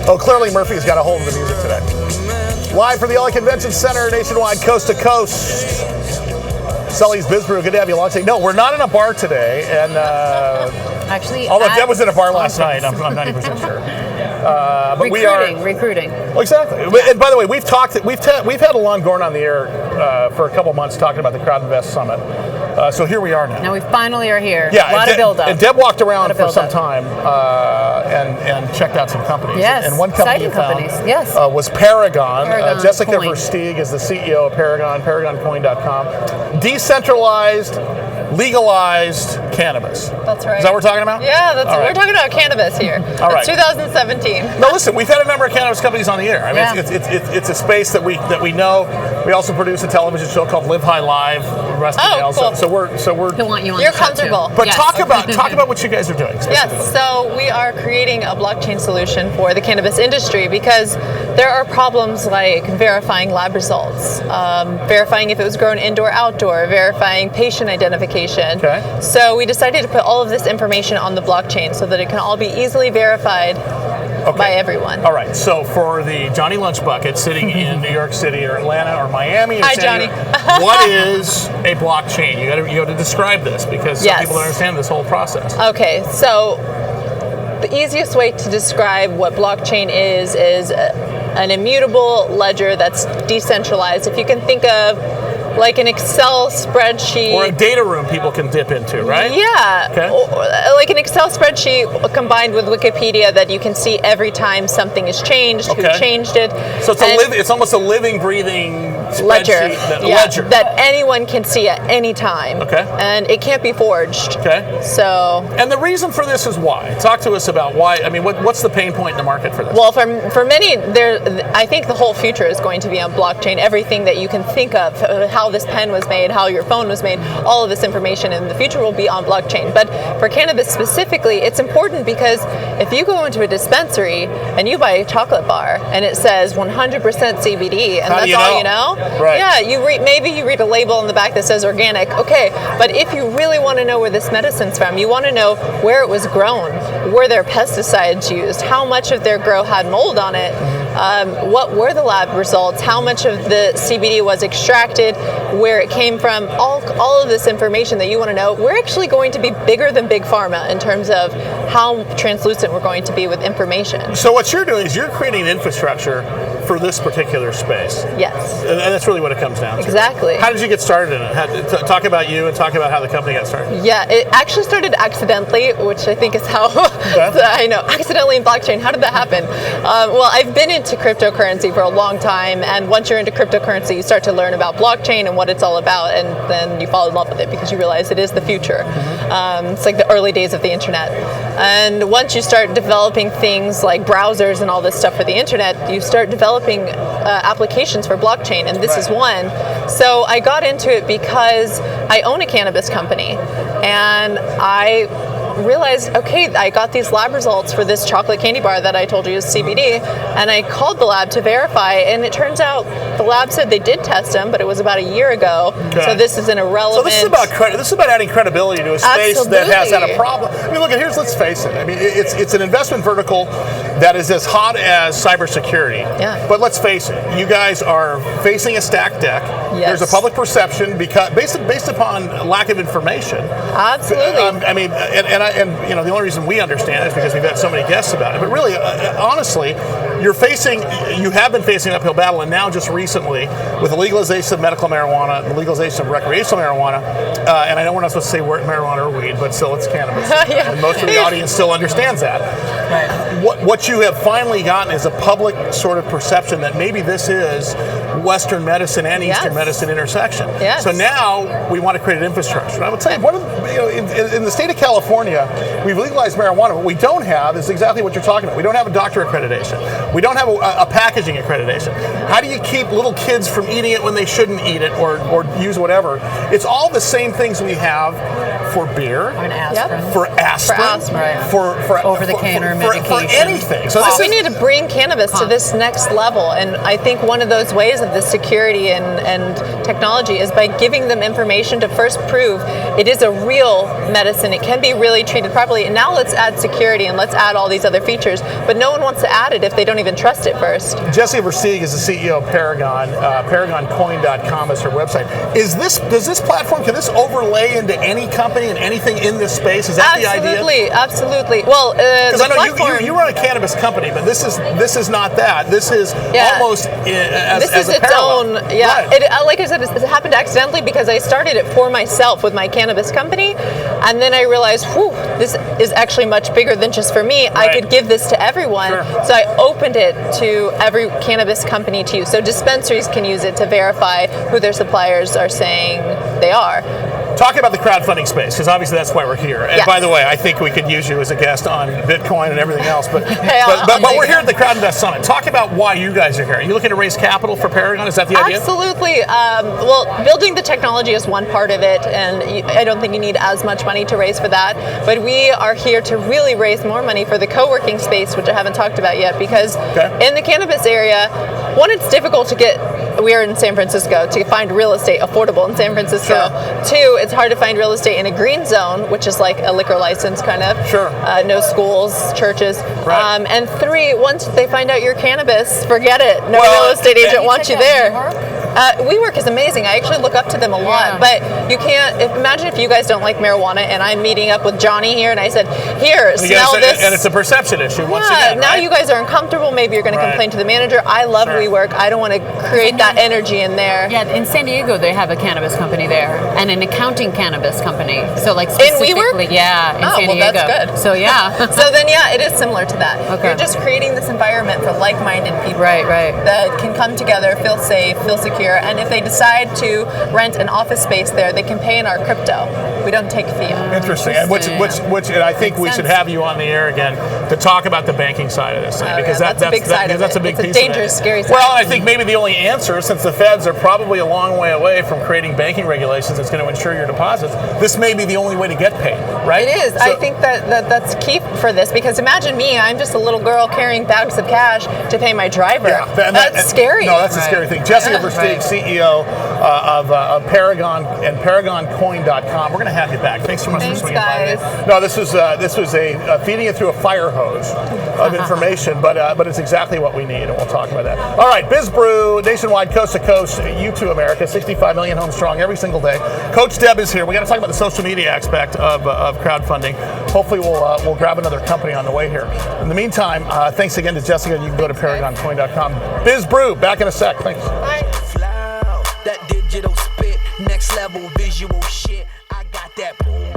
Oh, clearly Murphy's got a hold of the music today. Live from the LA Convention Center, nationwide, coast to coast. Sully's BizBrew, good to have you along today. No, we're not in a bar today, and actually, although Deb was in a bar last night, I'm 90% sure. But recruiting. Well, exactly. And by the way, we've had Alon Gorn on the air for a couple months talking about the Crowd Invest Summit. So here we are now. Now we finally are here. Yeah, a lot of build-up. And Deb walked around for some time and checked out some companies. Yes, and one company you found was Paragon. Jessica Coin. VerSteeg is the CEO of Paragon, ParagonCoin.com. Decentralized, legalized cannabis. That's right. Is that what we're talking about? Yeah, we're talking about cannabis here. All right. It's 2017. Now listen, we've had a number of cannabis companies on the air. I mean, it's a space that we know. We also produce a television show called Live High Live. Cool. So we're we want you on You're the show comfortable. too. But Yes. talk about what you guys are doing. Yes, so we are creating a blockchain solution for the cannabis industry because there are problems like verifying lab results, verifying if it was grown indoor, outdoor, verifying patient identification. Okay. So we decided to put all of this information on the blockchain so that it can all be easily verified by everyone. All right. So for the Johnny Lunch Bucket sitting in New York City or Atlanta or Miami, or Hi, San Johnny. Diego, what is a blockchain? You got to describe this because some people don't understand this whole process. Okay, so the easiest way to describe what blockchain is an immutable ledger that's decentralized. If you can think of like an Excel spreadsheet. Or a data room people can dip into, right? Yeah. Okay. Like an Excel spreadsheet combined with Wikipedia that you can see every time something is changed, who changed it. So it's almost a living, breathing ledger. Ledger That anyone can see at any time. Okay. And it can't be forged. Okay. So. And the reason for this is why? Talk to us about why. I mean, what's the pain point in the market for this? Well, for many, I think the whole future is going to be on blockchain. Everything that you can think of, how this pen was made, how your phone was made, all of this information in the future will be on blockchain. But for cannabis specifically, it's important because if you go into a dispensary and you buy a chocolate bar and it says 100% CBD and that's all you know, right. Yeah, maybe you read a label on the back that says organic, okay, but if you really want to know where this medicine's from, you want to know where it was grown, were there pesticides used, how much of their grow had mold on it, what were the lab results, how much of the CBD was extracted, where it came from, all of this information that you want to know. We're actually going to be bigger than Big Pharma in terms of how translucent we're going to be with information. So what you're doing is you're creating infrastructure for this particular space. Yes. And that's really what it comes down to. Exactly. How did you get started in it? Talk about you and talk about how the company got started. Yeah, it actually started accidentally, which I think is how, I know, accidentally in blockchain. How did that happen? Well, I've been into cryptocurrency for a long time, and once you're into cryptocurrency, you start to learn about blockchain and what it's all about, and then you fall in love with it because you realize it is the future. It's like the early days of the internet. And once you start developing things like browsers and all this stuff for the internet, you start developing applications for blockchain, and this is one. So I got into it because I own a cannabis company, and I realized, okay, I got these lab results for this chocolate candy bar that I told you is CBD, and I called the lab to verify, and it turns out the lab said they did test them, but it was about a year ago, so this is an irrelevant... So this is about adding credibility to a space that has had a problem. I mean, look, let's face it. I mean, it's an investment vertical that is as hot as cybersecurity. Yeah. But let's face it, you guys are facing a stacked deck. Yes. There's a public perception because based upon lack of information. Absolutely. I mean, and you know, the only reason we understand it is because we've had so many guests about it. But really, honestly, you have been facing an uphill battle, and now just recently, with the legalization of medical marijuana, the legalization of recreational marijuana, and I know we're not supposed to say marijuana or weed, but still, it's cannabis. Yeah. And most of the audience still understands that. Right. What you have finally gotten is a public sort of perception that maybe this is Western medicine and Eastern medicine intersection. Yes. So now we want to create an infrastructure. And I would tell you, in the state of California, we've legalized marijuana. What we don't have is exactly what you're talking about. We don't have a doctor accreditation. We don't have a packaging accreditation. How do you keep little kids from eating it when they shouldn't eat it or use whatever? It's all the same things we have for beer, Or an aspirin. for aspirin, right. for over-the-counter medication, for anything. So we need to bring cannabis to this next level, and I think one of those ways of the security and technology is by giving them information to first prove it is a real medicine. It can be really treated properly. And now let's add security and let's add all these other features. But no one wants to add it if they don't even trust it first. Jessie VerSteeg is the CEO of Paragon. ParagonCoin.com is her website. Does this platform, can this overlay into any company and anything in this space? Is that the idea? Absolutely. Well, because I know you run a cannabis company, but this is not that. This is almost as a parallel. Its own. Yeah. Right. Like I said, it happened accidentally because I started it for myself with my cannabis company, and then I realized, this is actually much bigger than just for me. Right. I could give this to everyone. Sure. So I opened it to every cannabis company to use. So dispensaries can use it to verify who their suppliers are saying they are. Talking about the crowdfunding space, because obviously that's why we're here. And by the way, I think we could use you as a guest on Bitcoin and everything else. But but we're here at the Crowd Invest Summit. Talk about why you guys are here. Are you looking to raise capital for Paragon? Is that the idea? Absolutely. Well, building the technology is one part of it, and I don't think you need as much money to raise for that. But we are here to really raise more money for the co-working space, which I haven't talked about yet, because in the cannabis area, one, it's difficult to get. We are in San Francisco, to find real estate affordable in San Francisco. Sure. Two, it's hard to find real estate in a green zone, which is like a liquor license kind of. Sure. No schools, churches. Right. And three, once they find out you're cannabis, forget it. No real estate agent wants you there. WeWork is amazing. I actually look up to them a lot, but you can't imagine if you guys don't like marijuana and I'm meeting up with Johnny here and I said, here, smell this. And it's a perception issue once again. Now you guys are uncomfortable. Maybe you're going to complain to the manager. I love WeWork. I don't want to create that energy in there. Yeah, in San Diego they have a cannabis company there and an accounting cannabis company. So like in WeWork? Yeah, in San Diego. That's good. So yeah. So then it is similar to that. Okay. You're just creating this environment for like-minded people. Right. That can come together, feel safe, feel secure, and if they decide to rent an office space there, they can pay in our crypto. We don't take fiat. Interesting. And which and I think we should have you on the air again to talk about the banking side of this thing, because that's a big side. That's a big piece. It's a dangerous, scary side. Well, I think maybe the only answer, since the feds are probably a long way away from creating banking regulations that's going to insure your deposits, this may be the only way to get paid, right? It is. So, I think that's key for this, because imagine me, I'm just a little girl carrying bags of cash to pay my driver. Yeah, that's scary. No, that's a scary thing. Jessie VerSteeg, CEO of Paragon and ParagonCoin.com. We're going to have you back. Thanks so much for swinging by. No, this was a feeding it through a fire hose of information, but it's exactly what we need, and we'll talk about that. All right, BizBrew, nationwide, coast to coast, you to America, 65 million homes strong every single day. Coach Deb is here. We got to talk about the social media aspect of crowdfunding. Hopefully, we'll grab another company on the way here. In the meantime, thanks again to Jessica. You can go to ParagonCoin.com. BizBrew, back in a sec. Thanks. Bye. That digital spit, next level visual shit. I got that boom.